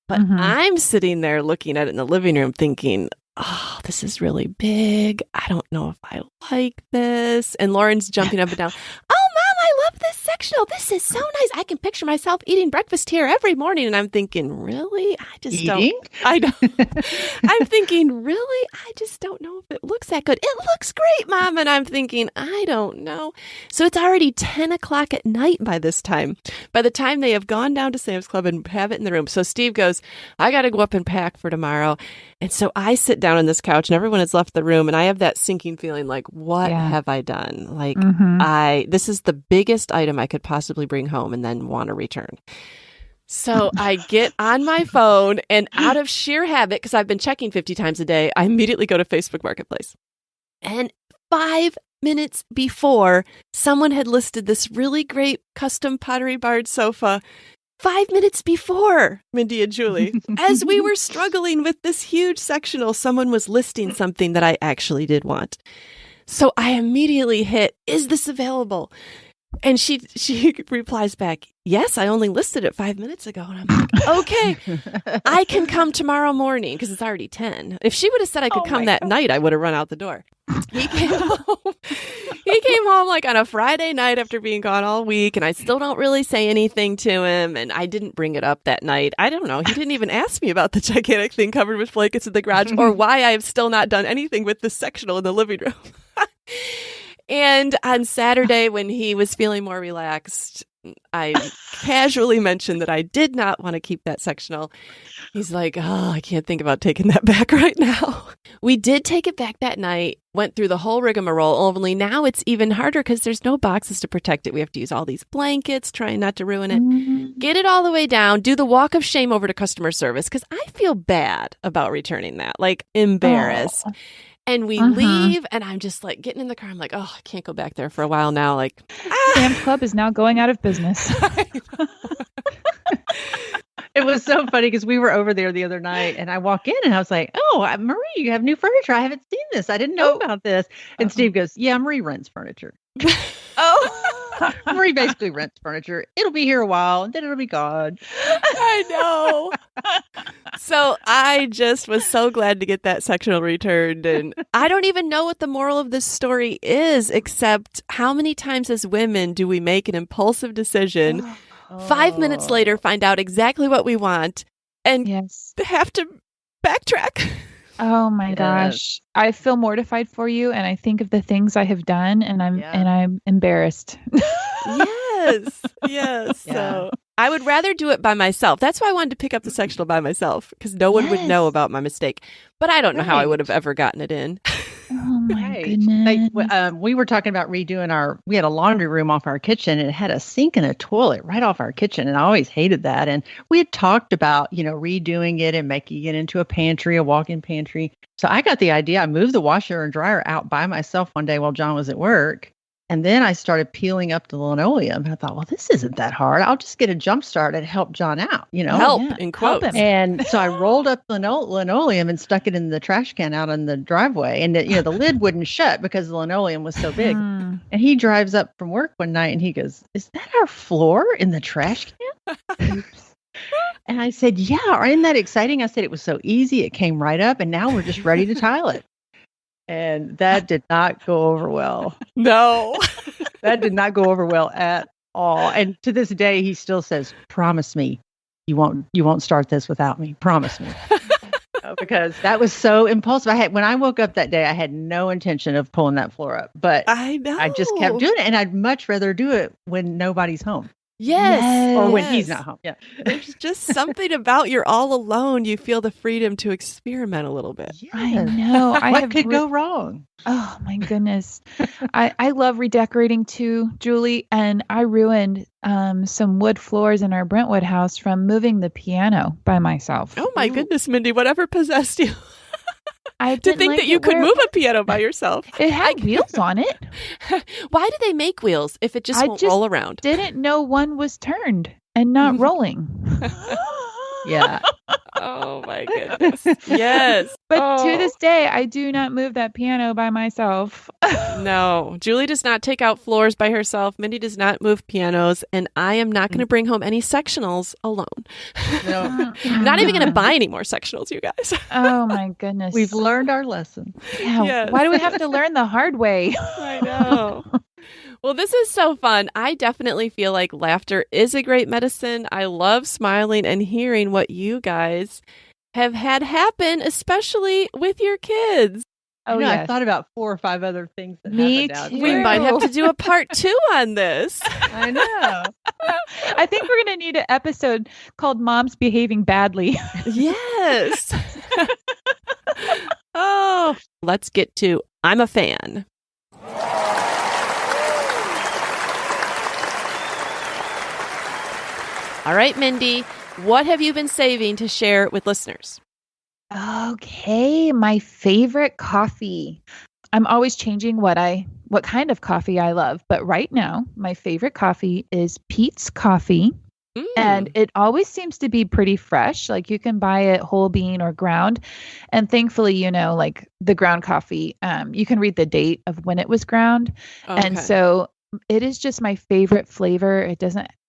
But I'm sitting there looking at it in the living room thinking, oh, this is really big. I don't know if I like this. And Lauren's jumping up and down. Oh, Mom, I love this sectional. This is so nice. I can picture myself eating breakfast here every morning. And I'm thinking, really? I just don't. I know. I'm thinking, really? I just don't know if it looks that good. It looks great, Mom. And I'm thinking, I don't know. So it's already 10 o'clock at night by this time. By the time they have gone down to Sam's Club and have it in the room. So Steve goes, I got to go up and pack for tomorrow. And so I sit down on this couch and everyone has left the room. And I have that sinking feeling like, what have I done? Like, this is the biggest item I could possibly bring home and then want to return. So I get on my phone and out of sheer habit, because I've been checking 50 times a day, I immediately go to Facebook Marketplace. And 5 minutes before, someone had listed this really great custom pottery barred sofa. 5 minutes before, Mindy and Julie, as we were struggling with this huge sectional, someone was listing something that I actually did want. So I immediately hit, is this available? And she replies back, yes, I only listed it 5 minutes ago. And I'm like, okay, I can come tomorrow morning because it's already 10. If she would have said I could come that night, I would have run out the door. He came home. He came home like on a Friday night after being gone all week, and I still don't really say anything to him. And I didn't bring it up that night. I don't know. He didn't even ask me about the gigantic thing covered with blankets in the garage or why I have still not done anything with this sectional in the living room. And on Saturday, when he was feeling more relaxed, I casually mentioned that I did not want to keep that sectional. He's like, oh, I can't think about taking that back right now. We did take it back that night, went through the whole rigmarole, only now it's even harder because there's no boxes to protect it. We have to use all these blankets, trying not to ruin it. Get it all the way down, do the walk of shame over to customer service because I feel bad about returning that, like embarrassed. Oh. And we leave, and I'm just like getting in the car. I'm like, oh, I can't go back there for a while now. Like, Sam's Club is now going out of business. It was so funny because we were over there the other night, and I walk in, and I was like, oh, Marie, you have new furniture. I haven't seen this. I didn't know about this. And Steve goes, yeah, Marie rents furniture. Marie basically rents furniture. It'll be here a while, and then it'll be gone. I know. So I just was so glad to get that sectional returned. And I don't even know what the moral of this story is, except how many times as women do we make an impulsive decision, 5 minutes later find out exactly what we want, and have to backtrack. Oh my gosh. I feel mortified for you, and I think of the things I have done, and I'm embarrassed. Yes. Yeah. So I would rather do it by myself. That's why I wanted to pick up the sectional by myself, because no one would know about my mistake. But I don't know how I would have ever gotten it in. Oh my goodness. We were talking about redoing we had a laundry room off our kitchen, and it had a sink and a toilet right off our kitchen. And I always hated that. And we had talked about, redoing it and making it into a pantry, a walk-in pantry. So I got the idea. I moved the washer and dryer out by myself one day while John was at work. And then I started peeling up the linoleum. And I thought, well, this isn't that hard. I'll just get a jump start and help John out, Help, in quotes. Help him. And so I rolled up the linoleum and stuck it in the trash can out on the driveway. And the lid wouldn't shut because the linoleum was so big. And he drives up from work one night and he goes, "Is that our floor in the trash can?" And I said, "Yeah, isn't that exciting?" I said, "It was so easy. It came right up and now we're just ready to tile it." And that did not go over well. No. That did not go over well at all. And to this day, he still says, "Promise me you won't start this without me. Promise me." Because that was so impulsive. When I woke up that day, I had no intention of pulling that floor up, but I know. I just kept doing it. And I'd much rather do it when nobody's home. Yes. Or when he's not home. Yeah. There's just something about you're all alone. You feel the freedom to experiment a little bit. Yes. I know. What could go wrong? Oh my goodness. I love redecorating too, Julie. And I ruined some wood floors in our Brentwood house from moving the piano by myself. Oh my goodness, Mindy, whatever possessed you? To think that you could move a piano by yourself. It had wheels on it. Why do they make wheels if it just won't roll around? Didn't know one was turned and not rolling. Yeah. Oh my goodness. Yes. But to this day, I do not move that piano by myself. No. Julie does not take out floors by herself. Mindy does not move pianos. And I am not going to bring home any sectionals alone. No. I'm not even going to buy any more sectionals, you guys. Oh my goodness. We've learned our lesson. Yeah. Yes. Why do we have to learn the hard way? I know. Well, this is so fun. I definitely feel like laughter is a great medicine. I love smiling and hearing what you guys have had happen, especially with your kids. Oh, yes. yeah. I thought about 4 or 5 other things that Me happened out too. We there. might have to do a part 2 on this. I know. I think we're going to need an episode called Moms Behaving Badly. Yes. Oh, let's get to I'm a fan. All right, Mindy, what have you been saving to share with listeners? Okay, my favorite coffee. I'm always changing what kind of coffee I love, but right now my favorite coffee is Peet's Coffee. And it always seems to be pretty fresh. Like you can buy it whole bean or ground. And thankfully, like the ground coffee, you can read the date of when it was ground. Okay. And so it is just my favorite flavor.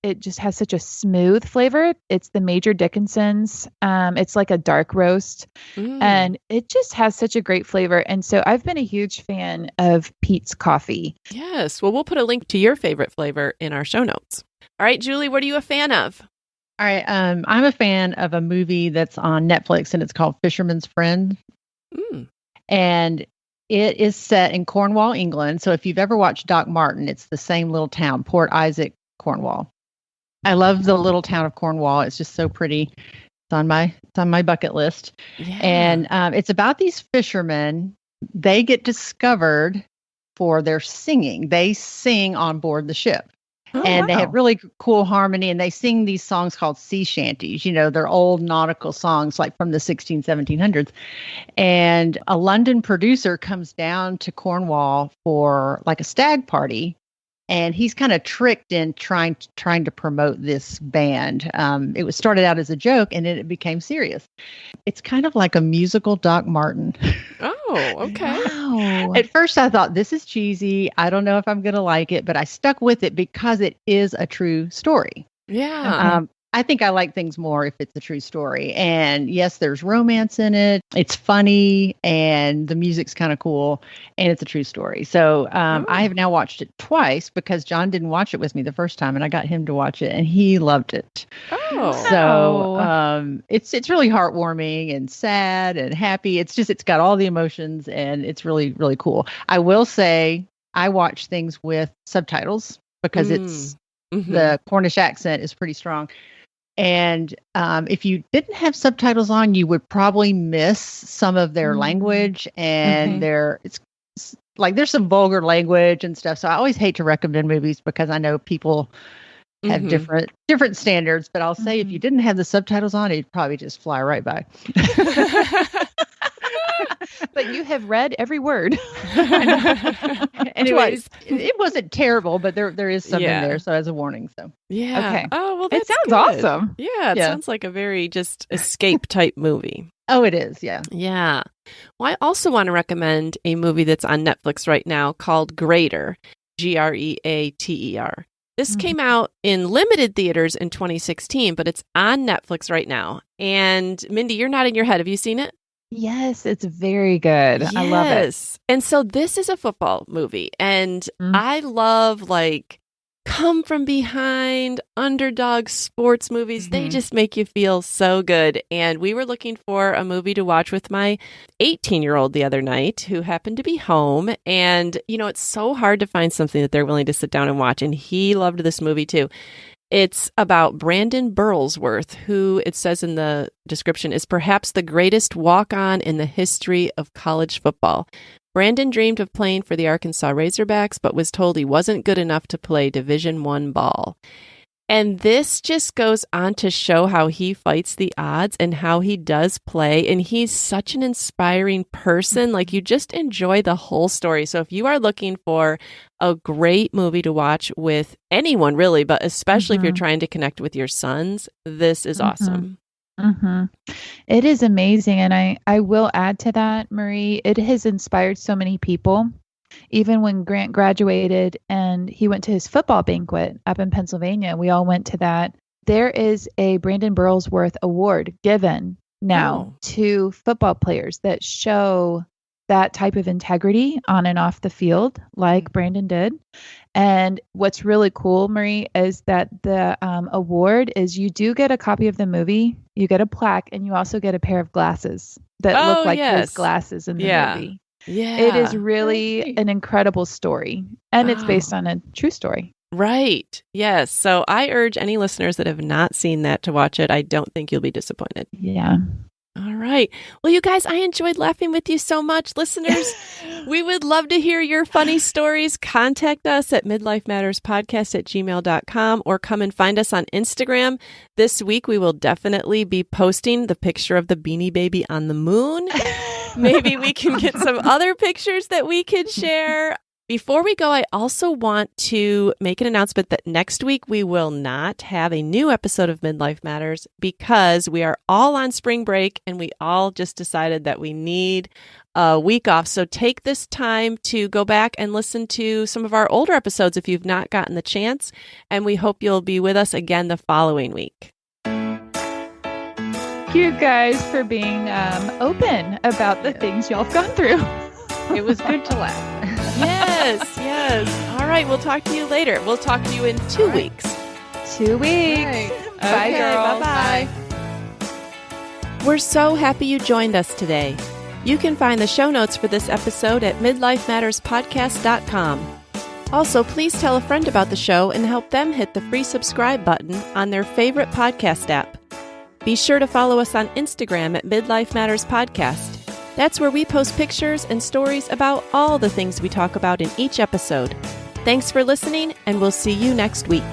It just has such a smooth flavor. It's the Major Dickinson's. It's like a dark roast and it just has such a great flavor. And so I've been a huge fan of Peet's Coffee. Yes. Well, we'll put a link to your favorite flavor in our show notes. All right, Julie, what are you a fan of? All right. I'm a fan of a movie that's on Netflix and it's called Fisherman's Friend. And it is set in Cornwall, England. So if you've ever watched Doc Martin, it's the same little town, Port Isaac, Cornwall. I love the little town of Cornwall. It's just so pretty. It's on my bucket list. Yeah. And it's about these fishermen. They get discovered for their singing. They sing on board the ship. They have really cool harmony, and they sing these songs called sea shanties. They're old nautical songs like from the 1700s. And a London producer comes down to Cornwall for like a stag party, and he's kind of tricked in trying to promote this band. It was started out as a joke, and then it became serious. It's kind of like a musical Doc Martin. Oh, okay. Wow. At first, I thought, this is cheesy. I don't know if I'm going to like it, but I stuck with it because it is a true story. Yeah. I think I like things more if it's a true story. And yes, there's romance in it. It's funny and the music's kind of cool and it's a true story. So I have now watched it twice because John didn't watch it with me the first time and I got him to watch it and he loved it. Oh. So it's really heartwarming and sad and happy. It's got all the emotions and it's really, really cool. I will say I watch things with subtitles because it's the Cornish accent is pretty strong. And if you didn't have subtitles on, you would probably miss some of their language and it's like there's some vulgar language and stuff. So I always hate to recommend movies because I know people have different standards. But I'll say if you didn't have the subtitles on, it'd probably just fly right by. But have read every word. Anyways, it wasn't terrible, but there is something there. So as a warning. So yeah. Okay. Oh, well, It that's sounds good. awesome. Yeah. It sounds like a very just escape type movie. Oh, it is. Yeah. Yeah. Well, I also want to recommend a movie that's on Netflix right now called Greater, Greater. This came out in limited theaters in 2016, but it's on Netflix right now. And Mindy, you're nodding your head. Have you seen it? Yes, it's very good. Yes. I love it. And so this is a football movie. And I love like come from behind underdog sports movies. They just make you feel so good. And we were looking for a movie to watch with my 18-year-old the other night who happened to be home. And, you know, it's so hard to find something that they're willing to sit down and watch. And he loved this movie too. It's about Brandon Burlsworth, who it says in the description is perhaps the greatest walk-on in the history of college football. Brandon dreamed of playing for the Arkansas Razorbacks, but was told he wasn't good enough to play Division I ball. And this just goes on to show how he fights the odds and how he does play. And he's such an inspiring person. Like, you just enjoy the whole story. So if you are looking for a great movie to watch with anyone, really, but especially if you're trying to connect with your sons, this is awesome. It is amazing. And I will add to that, Marie, it has inspired so many people. Even when Grant graduated and he went to his football banquet up in Pennsylvania, we all went to that. There is a Brandon Burlsworth Award given now to football players that show that type of integrity on and off the field, like Brandon did. And what's really cool, Marie, is that the award is you do get a copy of the movie, you get a plaque, and you also get a pair of glasses that look like his glasses in the movie. Yeah. It is really an incredible story. And it's based on a true story. Right. Yes. So I urge any listeners that have not seen that to watch it. I don't think you'll be disappointed. Yeah. All right. Well, you guys, I enjoyed laughing with you so much. Listeners, we would love to hear your funny stories. Contact us at midlifematterspodcast@gmail.com or come and find us on Instagram. This week, we will definitely be posting the picture of the Beanie Baby on the moon. Maybe we can get some other pictures that we can share. Before we go, I also want to make an announcement that next week we will not have a new episode of Midlife Matters because we are all on spring break and we all just decided that we need a week off. So take this time to go back and listen to some of our older episodes if you've not gotten the chance. And we hope you'll be with us again the following week. Thank you guys for being open about the things y'all have gone through. It was good to laugh. Yes. All right. We'll talk to you later. We'll talk to you in 2 weeks. 2 weeks. Right. Bye, girls. Bye-bye. We're so happy you joined us today. You can find the show notes for this episode at midlifematterspodcast.com. Also, please tell a friend about the show and help them hit the free subscribe button on their favorite podcast app. Be sure to follow us on Instagram at Midlife Matters Podcast. That's where we post pictures and stories about all the things we talk about in each episode. Thanks for listening, and we'll see you next week.